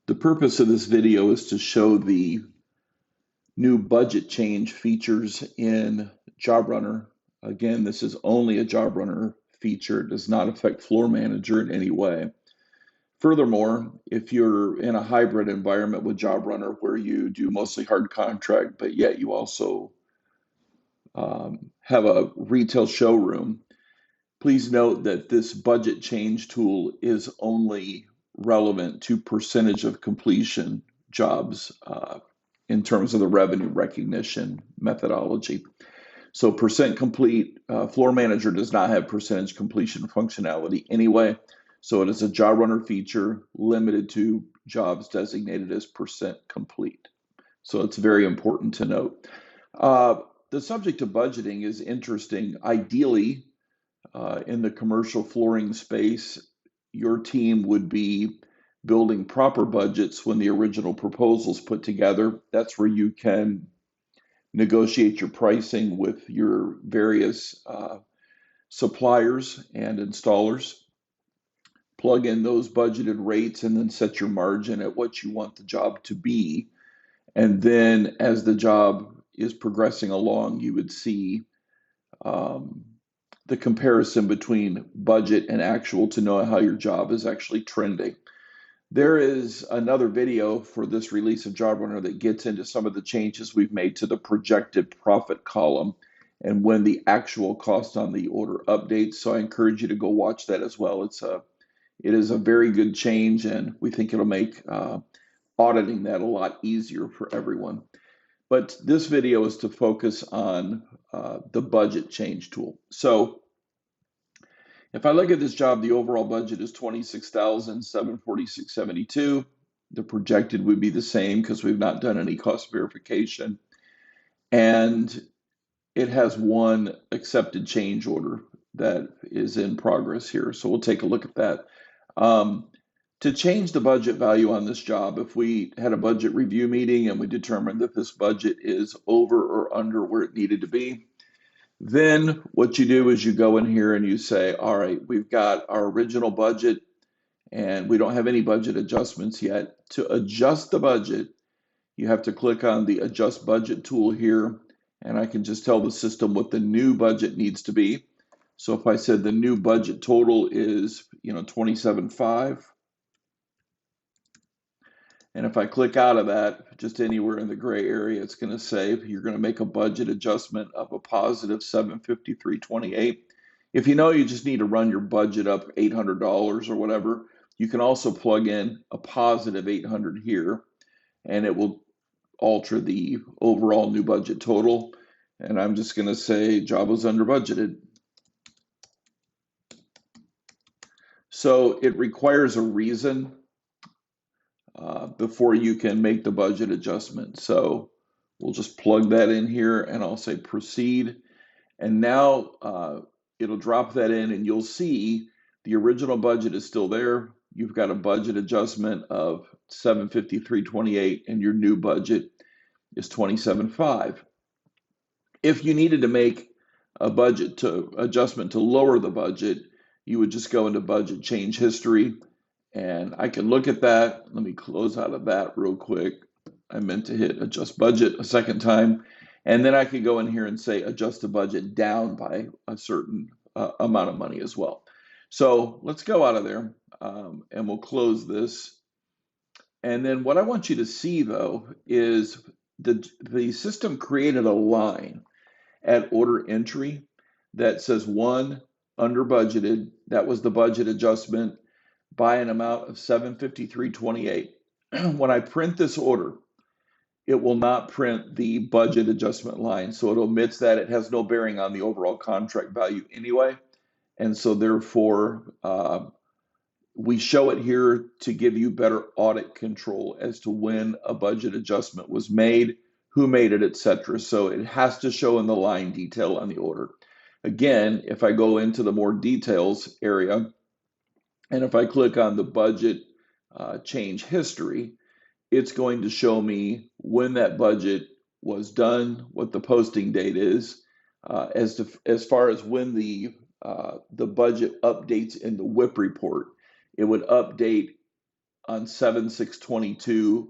The purpose of this video is to show the new budget change features in JobRunner. Again, this is only a JobRunner feature. It does not affect Floor Manager in any way. Furthermore, if you're in a hybrid environment with JobRunner where you do mostly hard contract, but yet you also have a retail showroom, please note that this budget change tool is only relevant to percentage of completion jobs in terms of the revenue recognition methodology. So percent complete, Floor Manager does not have percentage completion functionality anyway. So it is a JobRunner feature limited to jobs designated as percent complete. So it's very important to note. The subject of budgeting is interesting. Ideally, in the commercial flooring space, your team would be building proper budgets when the original proposal's put together. That's where you can negotiate your pricing with your various suppliers and installers, plug in those budgeted rates, and then set your margin at what you want the job to be. And then as the job is progressing along, you would see the comparison between budget and actual to know how your job is actually trending. There is another video for this release of JobRunner that gets into some of the changes we've made to the projected profit column and when the actual cost on the order updates. So I encourage you to go watch that as well. It is a very good change, and we think it'll make auditing that a lot easier for everyone. But this video is to focus on the budget change tool. So if I look at this job, the overall budget is $26,746.72. The projected would be the same because we've not done any cost verification. And it has one accepted change order that is in progress here. So we'll take a look at that. To change the budget value on this job, if we had a budget review meeting and we determined that this budget is over or under where it needed to be, then what you do is you go in here and you say, all right, we've got our original budget and we don't have any budget adjustments yet. To adjust the budget, you have to click on the Adjust Budget tool here, and I can just tell the system what the new budget needs to be. So if I said the new budget total is, 27.5, and if I click out of that, just anywhere in the gray area, it's going to say you're going to make a budget adjustment of a positive $753.28. If you know you just need to run your budget up $800 or whatever, you can also plug in a positive $800 here, and it will alter the overall new budget total. And I'm just going to say job was under budgeted. So it requires a reason before you can make the budget adjustment. So we'll just plug that in here and I'll say proceed. And now it'll drop that in and you'll see the original budget is still there. You've got a budget adjustment of $753.28 and your new budget is $27.5. If you needed to make a budget adjustment to lower the budget, you would just go into budget change history. And I can look at that. Let me close out of that real quick. I meant to hit adjust budget a second time. And then I can go in here and say adjust the budget down by a certain amount of money as well. So let's go out of there and we'll close this. And then what I want you to see though is the system created a line at order entry that says 1 under budgeted. That was the budget adjustment by an amount of $753.28. When I print this order, it will not print the budget adjustment line. So it omits that. It has no bearing on the overall contract value anyway. And so therefore, we show it here to give you better audit control as to when a budget adjustment was made, who made it, etc. So it has to show in the line detail on the order. Again, if I go into the more details area, and if I click on the budget change history, it's going to show me when that budget was done, what the posting date is, as far as when the budget updates in the WIP report. It would update on 7/6/22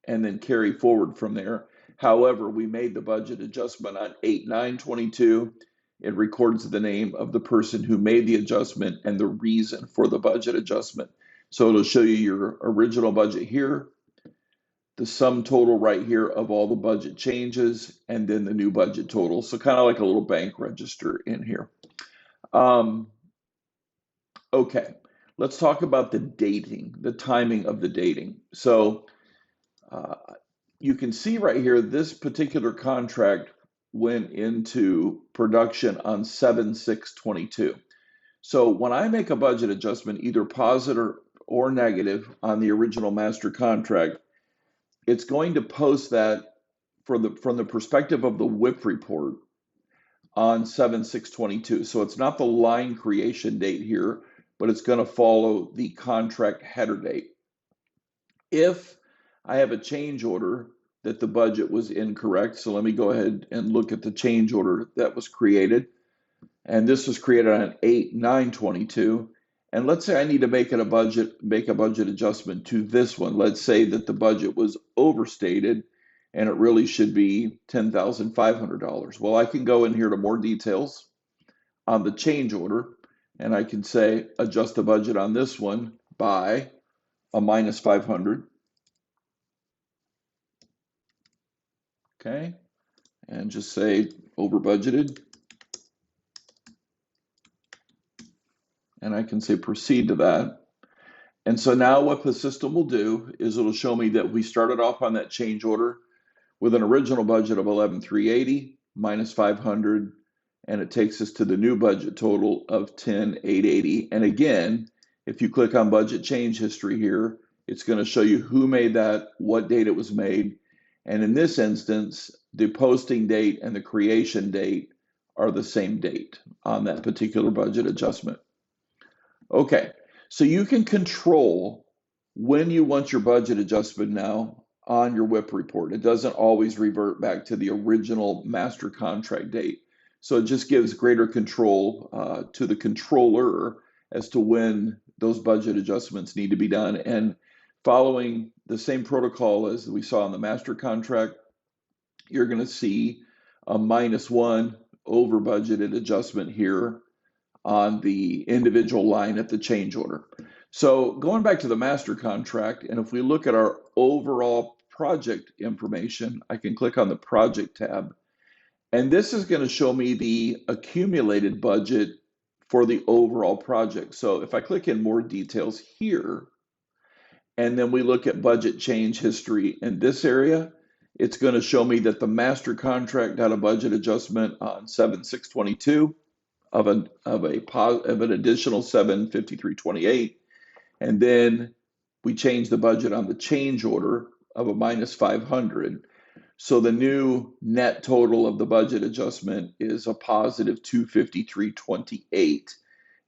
and then carry forward from there. However, we made the budget adjustment on 8/9/22. It records the name of the person who made the adjustment and the reason for the budget adjustment. So it'll show you your original budget here, the sum total right here of all the budget changes, and then the new budget total. So kind of like a little bank register in here. Okay, let's talk about the dating, the timing of the dating. So uh, you can see right here, this particular contract went into production on 7/6/22. So when I make a budget adjustment, either positive or negative on the original master contract, it's going to post that from the perspective of the WIP report on 7/6/22. So it's not the line creation date here, but it's going to follow the contract header date. If I have a change order that the budget was incorrect, so let me go ahead and look at the change order that was created. And this was created on 8/9/22. And let's say I need to make a budget adjustment to this one. Let's say that the budget was overstated and it really should be $10,500. Well, I can go in here to more details on the change order, and I can say adjust the budget on this one by a -500. Okay, and just say over budgeted. And I can say proceed to that. And so now what the system will do is it'll show me that we started off on that change order with an original budget of 11,380 minus 500, and it takes us to the new budget total of 10,880. And again, if you click on budget change history here, it's going to show you who made that, what date it was made. And in this instance, the posting date and the creation date are the same date on that particular budget adjustment. Okay, so you can control when you want your budget adjustment now on your WIP report. It doesn't always revert back to the original master contract date. So it just gives greater control to the controller as to when those budget adjustments need to be done. And following the same protocol as we saw in the master contract, you're going to see a -1 over budgeted adjustment here on the individual line at the change order. So going back to the master contract, and if we look at our overall project information, I can click on the project tab, and this is going to show me the accumulated budget for the overall project. So if I click in more details here, and then we look at budget change history in this area, it's going to show me that the master contract got a budget adjustment on 7/6/22 of an additional 753.28, and then we changed the budget on the change order of a -500. So the new net total of the budget adjustment is a positive 253.28,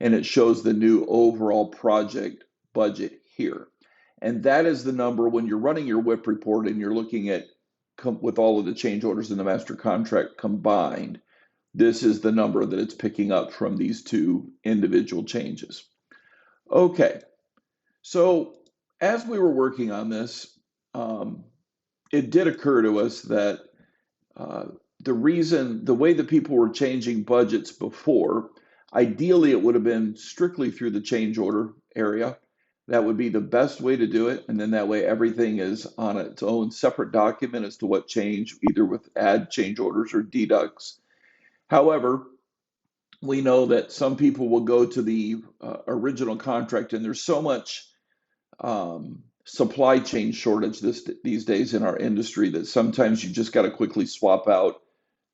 and it shows the new overall project budget here. And that is the number when you're running your WIP report and you're looking at with all of the change orders in the master contract combined. This is the number that it's picking up from these two individual changes. Okay, so as we were working on this, it did occur to us that the way that people were changing budgets before, ideally it would have been strictly through the change order area. That would be the best way to do it, and then that way everything is on its own separate document as to what changed, either with add change orders or deducts. However, we know that some people will go to the original contract, and there's so much supply chain shortage these days in our industry that sometimes you just got to quickly swap out,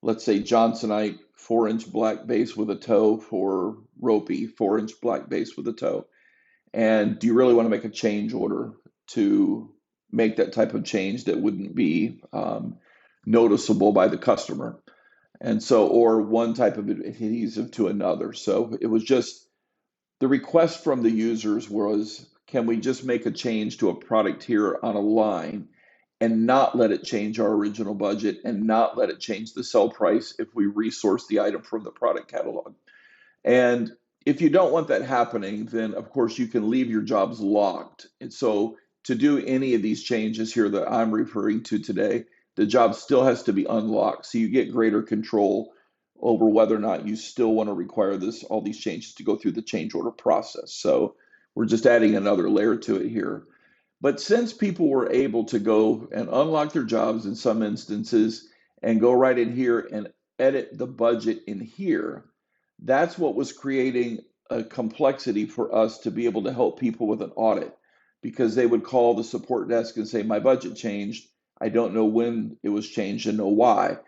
let's say Johnsonite 4-inch black base with a toe for Ropey 4-inch black base with a toe. And do you really want to make a change order to make that type of change that wouldn't be noticeable by the customer? And so, or one type of adhesive to another. So it was just, the request from the users was, can we just make a change to a product here on a line and not let it change our original budget and not let it change the sell price if we resource the item from the product catalog? And if you don't want that happening, then of course you can leave your jobs locked. And so to do any of these changes here that I'm referring to today, the job still has to be unlocked. So you get greater control over whether or not you still want to require all these changes to go through the change order process. So we're just adding another layer to it here. But since people were able to go and unlock their jobs in some instances and go right in here and edit the budget in here, that's what was creating a complexity for us to be able to help people with an audit, because they would call the support desk and say, my budget changed. I don't know when it was changed and know why.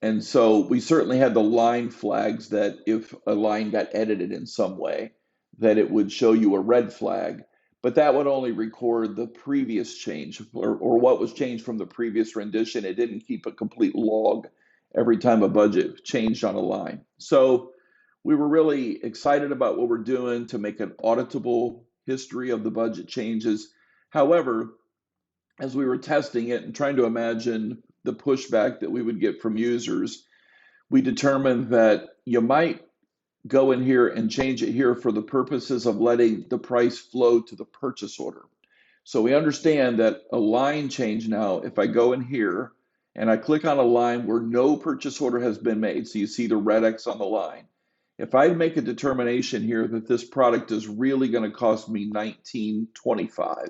And so we certainly had the line flags that if a line got edited in some way, that it would show you a red flag, but that would only record the previous change, or what was changed from the previous rendition. It didn't keep a complete log every time a budget changed on a line. So we were really excited about what we're doing to make an auditable history of the budget changes. However, as we were testing it and trying to imagine the pushback that we would get from users, we determined that you might go in here and change it here for the purposes of letting the price flow to the purchase order. So we understand that a line change now, if I go in here and I click on a line where no purchase order has been made, so you see the red X on the line, if I make a determination here that this product is really going to cost me $19.25,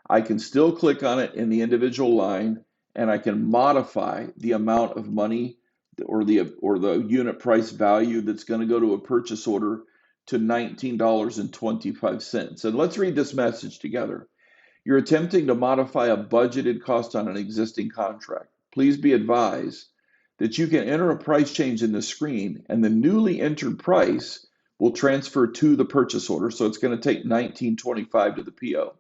I can still click on it in the individual line and I can modify the amount of money or the unit price value that's going to go to a purchase order to $19.25. And let's read this message together. You're attempting to modify a budgeted cost on an existing contract. Please be advised that you can enter a price change in the screen and the newly entered price will transfer to the purchase order. So it's going to take $19.25 to the PO.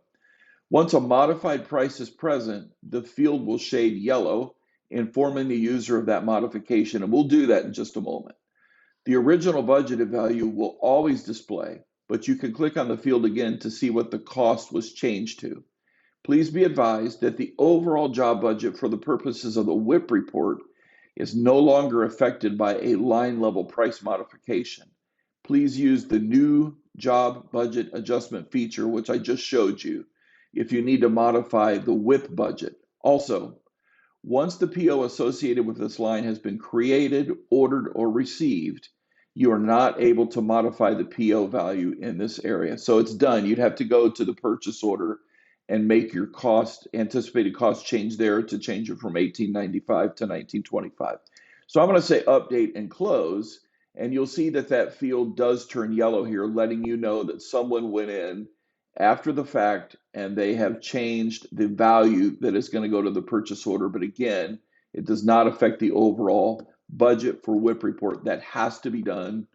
Once a modified price is present, the field will shade yellow, informing the user of that modification, and we'll do that in just a moment. The original budgeted value will always display, but you can click on the field again to see what the cost was changed to. Please be advised that the overall job budget for the purposes of the WIP report is no longer affected by a line level price modification. Please use the new job budget adjustment feature, which I just showed you, if you need to modify the WIP budget. Also, once the PO associated with this line has been created, ordered, or received, you are not able to modify the PO value in this area. So it's done. You'd have to go to the purchase order and make your anticipated cost change there to change it from $18.95 to $19.25. So I'm going to say update and close, and you'll see that that field does turn yellow here, letting you know that someone went in after the fact and they have changed the value that is going to go to the purchase order. But again, it does not affect the overall budget for WIP report. That has to be done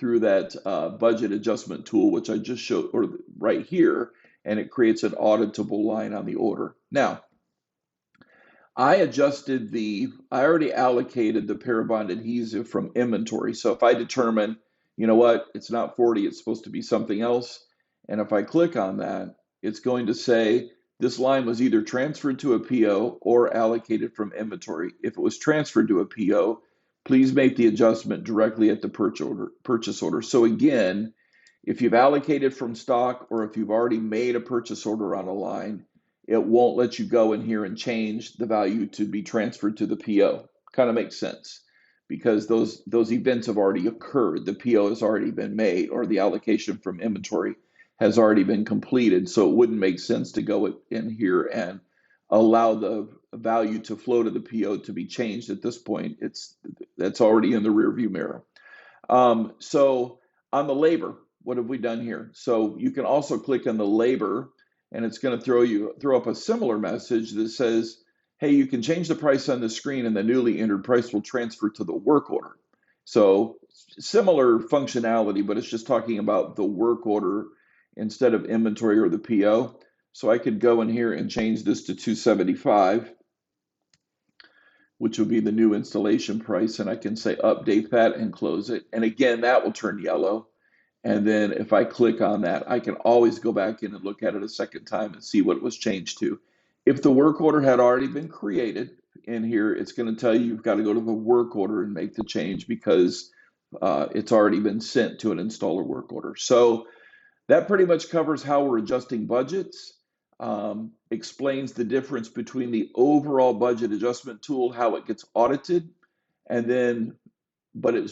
through that budget adjustment tool, which I just showed, or right here, and it creates an auditable line on the order. Now, I already allocated the Parabond adhesive from inventory. So if I determine, you know what, it's not 40, it's supposed to be something else. And if I click on that, it's going to say this line was either transferred to a PO or allocated from inventory. If it was transferred to a PO, please make the adjustment directly at the purchase order. So again, if you've allocated from stock or if you've already made a purchase order on a line, it won't let you go in here and change the value to be transferred to the PO. Kind of makes sense because those events have already occurred. The PO has already been made, or the allocation from inventory has already been completed. So it wouldn't make sense to go in here and allow the value to flow to the PO to be changed at this point. That's already in the rearview mirror. So on the labor, what have we done here? So you can also click on the labor, and it's going to throw up a similar message that says, hey, you can change the price on the screen and the newly entered price will transfer to the work order. So similar functionality, but it's just talking about the work order instead of inventory or the PO. So I could go in here and change this to $275, which would be the new installation price, and I can say update that and close it. And again, that will turn yellow. And then if I click on that, I can always go back in and look at it a second time and see what it was changed to. If the work order had already been created in here, it's going to tell you you've got to go to the work order and make the change because it's already been sent to an installer work order. So that pretty much covers how we're adjusting budgets. explains the difference between the overall budget adjustment tool, how it gets audited, and then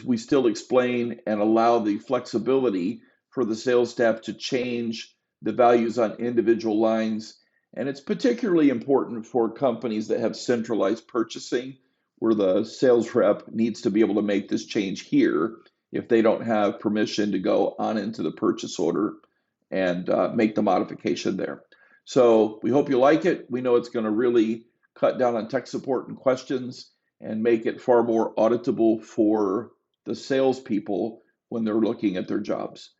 we still explain and allow the flexibility for the sales staff to change the values on individual lines. And it's particularly important for companies that have centralized purchasing, where the sales rep needs to be able to make this change here if they don't have permission to go on into the purchase order and make the modification there. So we hope you like it. We know it's going to really cut down on tech support and questions and make it far more auditable for the salespeople when they're looking at their jobs.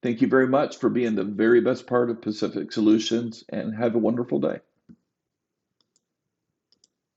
Thank you very much for being the very best part of Pacific Solutions, and have a wonderful day.